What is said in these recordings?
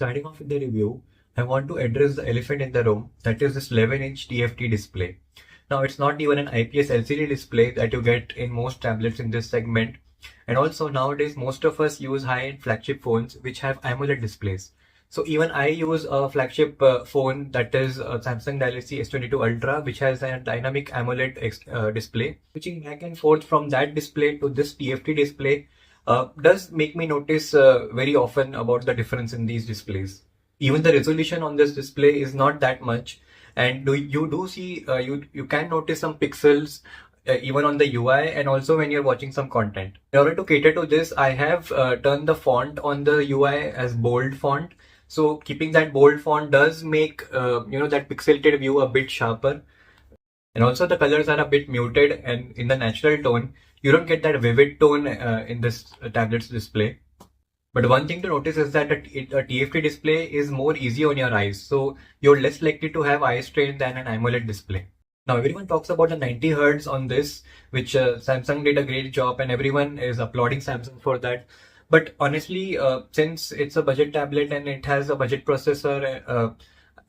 Starting off with the review, I want to address the elephant in the room, that is this 11-inch TFT display. Now, it's not even an IPS LCD display that you get in most tablets in this segment. And also nowadays, most of us use high-end flagship phones which have AMOLED displays. So even I use a flagship phone that is a Samsung Galaxy S22 Ultra, which has a dynamic AMOLED display. Switching back and forth from that display to this TFT display does make me notice very often about the difference in these displays. Even the resolution on this display is not that much, and you do see you can notice some pixels even on the UI and also when you're watching some content. In order to cater to this, I have turned the font on the UI as bold font. So keeping that bold font does make that pixelated view a bit sharper. And also the colors are a bit muted and in the natural tone. You don't get that vivid tone in this tablet's display. But one thing to notice is that a TFT display is more easy on your eyes. So you're less likely to have eye strain than an AMOLED display. Now everyone talks about the 90 Hz on this, which Samsung did a great job and everyone is applauding Samsung for that. But honestly, since it's a budget tablet and it has a budget processor,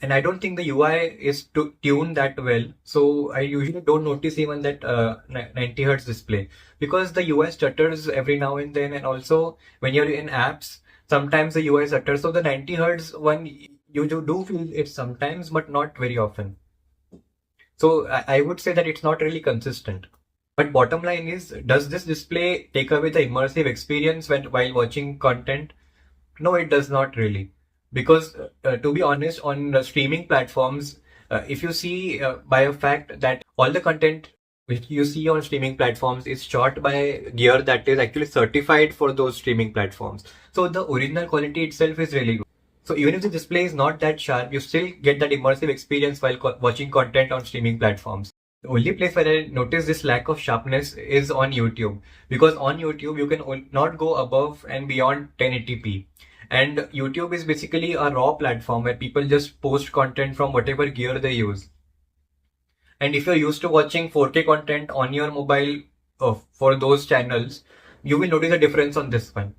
and I don't think the UI is tuned that well. So I usually don't notice even that 90 Hz display because the UI stutters every now and then. And also when you're in apps, sometimes the UI stutters. So the 90 Hz one, you do feel it sometimes, but not very often. So I would say that it's not really consistent. But bottom line is, does this display take away the immersive experience while watching content? No, it does not really. Because to be honest, on the streaming platforms, if you see by a fact that all the content which you see on streaming platforms is shot by gear that is actually certified for those streaming platforms. So the original quality itself is really good. So even if the display is not that sharp, you still get that immersive experience while watching content on streaming platforms. The only place where I notice this lack of sharpness is on YouTube, because on YouTube you can not go above and beyond 1080p. And YouTube is basically a raw platform where people just post content from whatever gear they use. And if you're used to watching 4K content on your mobile for those channels, you will notice a difference on this one.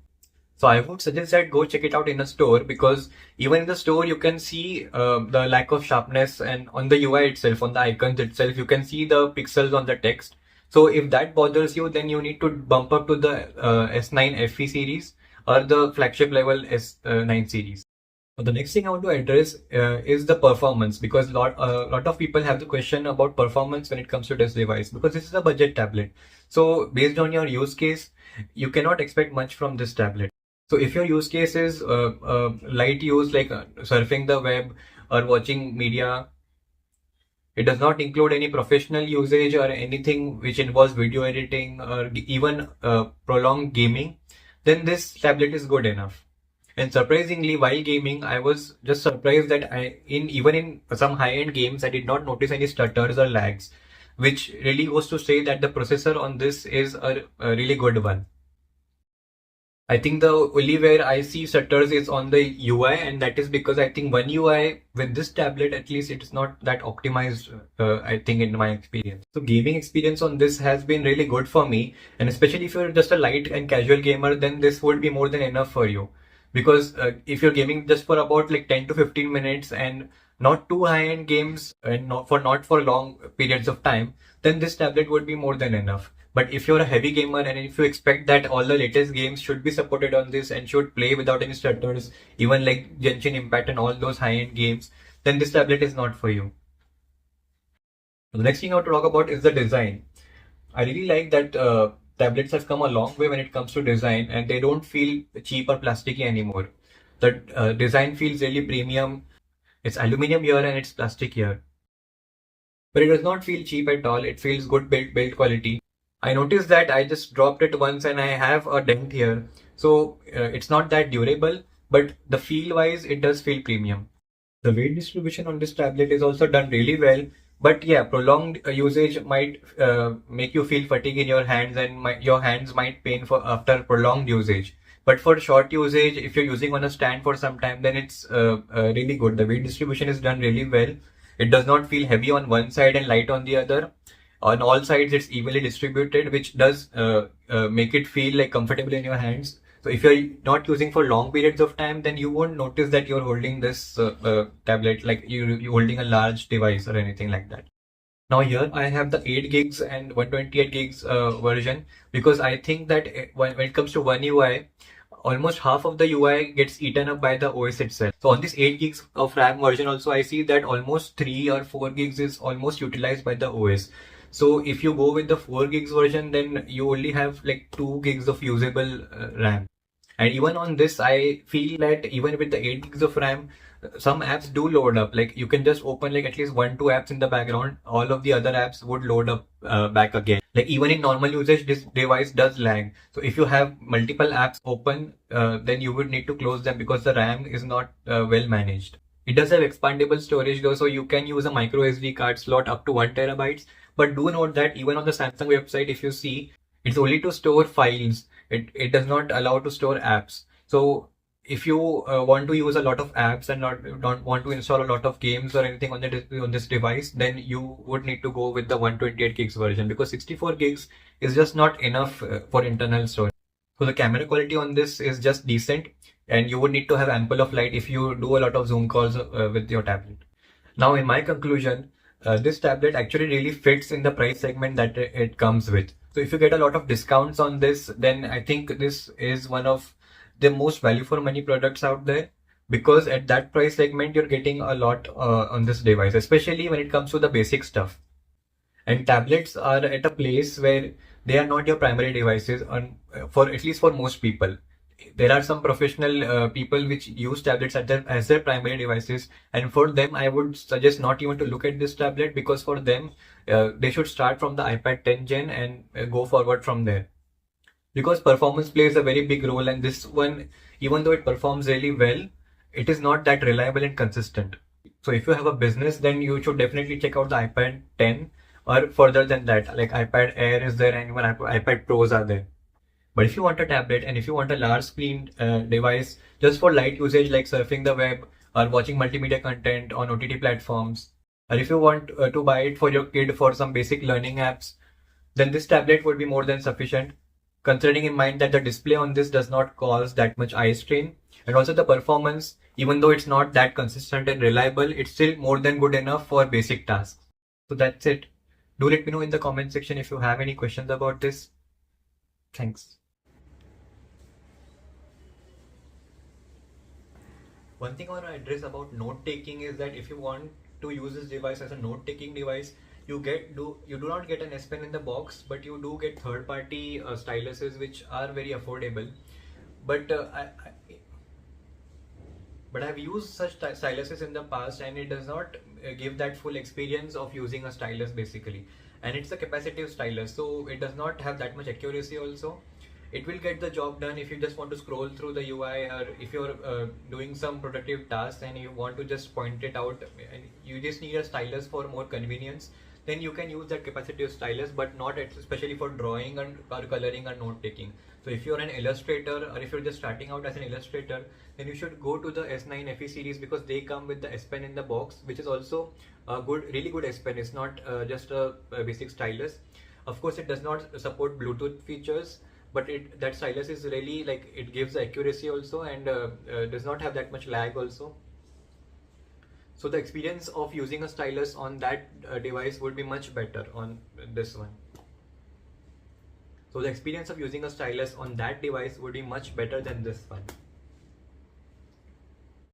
So I would suggest that go check it out in a store, because even in the store you can see the lack of sharpness, and on the UI itself, on the icons itself, you can see the pixels on the text. So if that bothers you, then you need to bump up to the S9 FE series or the flagship level S9 series. The next thing I want to address is the performance, because a lot of people have the question about performance when it comes to this device, because this is a budget tablet. So based on your use case, you cannot expect much from this tablet. So if your use case is light use like surfing the web or watching media, it does not include any professional usage or anything which involves video editing or even prolonged gaming, then this tablet is good enough. And surprisingly, while gaming, I was just surprised that even in some high-end games, I did not notice any stutters or lags, which really goes to say that the processor on this is a really good one. I think the only where I see stutters is on the UI, and that is because I think One UI with this tablet, at least it is not that optimized, I think, in my experience. So gaming experience on this has been really good for me, and especially if you're just a light and casual gamer, then this would be more than enough for you. Because if you're gaming just for about like 10 to 15 minutes and not too high-end games and not for long periods of time, then this tablet would be more than enough. But if you're a heavy gamer and if you expect that all the latest games should be supported on this and should play without any stutters, even like Genshin Impact and all those high-end games, then this tablet is not for you. The next thing I want to talk about is the design. I really like that tablets have come a long way when it comes to design, and they don't feel cheap or plasticky anymore. The design feels really premium. It's aluminum here and it's plastic here. But it does not feel cheap at all. It feels good build quality. I noticed that I just dropped it once and I have a dent here. So it's not that durable, but the feel wise, it does feel premium. The weight distribution on this tablet is also done really well. But yeah, prolonged usage might make you feel fatigue in your hands, and your hands might pain after prolonged usage. But for short usage, if you're using on a stand for some time, then it's really good. The weight distribution is done really well. It does not feel heavy on one side and light on the other. On all sides, it's evenly distributed, which does make it feel like comfortable in your hands. So if you're not using for long periods of time, then you won't notice that you're holding this tablet, like you're holding a large device or anything like that. Now here I have the 8 gigs and 128 gigs version, because I think that when it comes to One UI, almost half of the UI gets eaten up by the OS itself. So on this 8 gigs of RAM version also, I see that almost 3 or 4 gigs is almost utilized by the OS. So if you go with the 4 gigs version, then you only have like 2 gigs of usable RAM. And even on this, I feel that even with the 8 gigs of RAM, some apps do load up. Like you can just open like at least 1-2 apps in the background. All of the other apps would load up back again. Like even in normal usage, this device does lag. So if you have multiple apps open, then you would need to close them because the RAM is not well managed. It does have expandable storage though, so you can use a micro SD card slot up to 1 terabytes. But do note that even on the Samsung website, if you see, it's only to store files. It does not allow to store apps. So if you want to use a lot of apps and don't want to install a lot of games or anything on this device, then you would need to go with the 128 gigs version, because 64 gigs is just not enough for internal storage. So the camera quality on this is just decent, and you would need to have ample of light if you do a lot of Zoom calls with your tablet. Now in my conclusion, this tablet actually really fits in the price segment that it comes with. So if you get a lot of discounts on this, then I think this is one of the most value for money products out there, because at that price segment you're getting a lot on this device, especially when it comes to the basic stuff. And tablets are at a place where they are not your primary devices, for at least for most people. There are some professional people which use tablets as their primary devices, and for them I would suggest not even to look at this tablet, because for them they should start from the iPad 10 Gen and go forward from there, because performance plays a very big role. And this one, even though it performs really well, it is not that reliable and consistent. So if you have a business, then you should definitely check out the iPad 10, or further than that, like iPad Air is there, and even iPad Pros are there. But if you want a tablet and if you want a large screen device just for light usage like surfing the web or watching multimedia content on OTT platforms, or if you want to buy it for your kid for some basic learning apps, then this tablet would be more than sufficient, considering in mind that the display on this does not cause that much eye strain, and also the performance, even though it's not that consistent and reliable, it's still more than good enough for basic tasks. So that's it. Do let me know in the comment section if you have any questions about this. Thanks. One thing I want to address about note taking is that if you want to use this device as a note taking device, you do not get an S Pen in the box, but you do get third party styluses which are very affordable. But I've used such styluses in the past, and it does not give that full experience of using a stylus basically. And it's a capacitive stylus, so it does not have that much accuracy also. It will get the job done if you just want to scroll through the UI, or if you're doing some productive tasks and you want to just point it out and you just need a stylus for more convenience, then you can use that capacitive stylus, but not especially for drawing or coloring or note taking. So if you're an illustrator, or if you're just starting out as an illustrator, then you should go to the S9 FE series, because they come with the S Pen in the box, which is also a really good S Pen. It's not just a basic stylus. Of course, it does not support Bluetooth features, but that stylus is really, like, it gives the accuracy also, and does not have that much lag also. So the experience of using a stylus on that device would be much better on this one. So the experience of using a stylus on that device would be much better than this one.